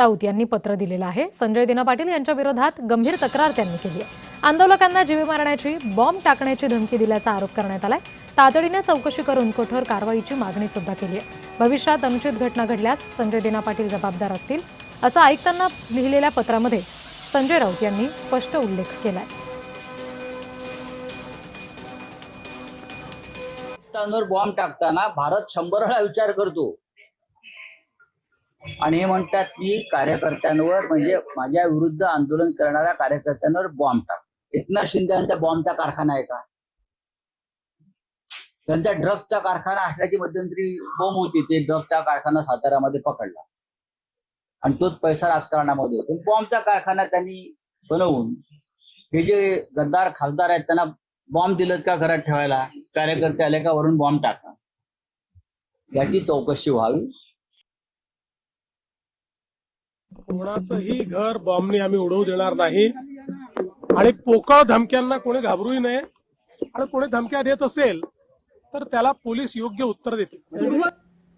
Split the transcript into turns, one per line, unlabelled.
राऊत यांनी पत्र दिलेलं आहे। संजय दिना पाटील यांच्या विरोधात गंभीर तक्रार त्यांनी केली आहे। आंदोलकांना जीवे मारण्याची, बॉम्ब टाकण्याची धमकी दिल्याचा आरोप करण्यात आलाय। तातडीने चौकशी करून कठोर कारवाईची मागणी सुद्धा केली आहे। भविष्यात अनुचित घटना घडल्यास संजय दिना पाटील जबाबदार असतील, असं आयुक्तांना लिहिलेल्या पत्रामध्ये संजय राऊत यांनी स्पष्ट उल्लेख केलाय।
पाकिस्तानवर बॉम्ब टाकताना भारत 100 वेळा विचार करतो आणि हे म्हणतात की कार्यकर्त्यांवर, म्हणजे माझ्या विरुद्ध आंदोलन करणाऱ्या कार्यकर्त्यांवर बॉम्ब टाक। एकनाथ शिंदे यांचा बॉम्बचा कारखाना आहे का? त्यांचा ड्रग्जचा कारखाना असल्याची मध्यंतरी बॉम्ब होती, ते ड्रग्जचा कारखाना साताऱ्यामध्ये पकडला आणि तोच पैसा राजकारणामध्ये होतो। बॉम्बचा कारखाना त्यांनी बनवून हे जे गद्दार खासदार आहेत त्यांना बॉम्ब दिलेत का घरात ठेवायला? कार्यकर्ते आले का वरून बॉम्ब टाका, याची चौकशी व्हावी।
कोणाचंही घर बॉम्बने आम्ही उडवू देणार नाही आणि पोकळ धमक्यांना कोणी घाबरूही नये। आणि कोणी धमक्या देत असेल तर त्याला पोलीस योग्य उत्तर देतील।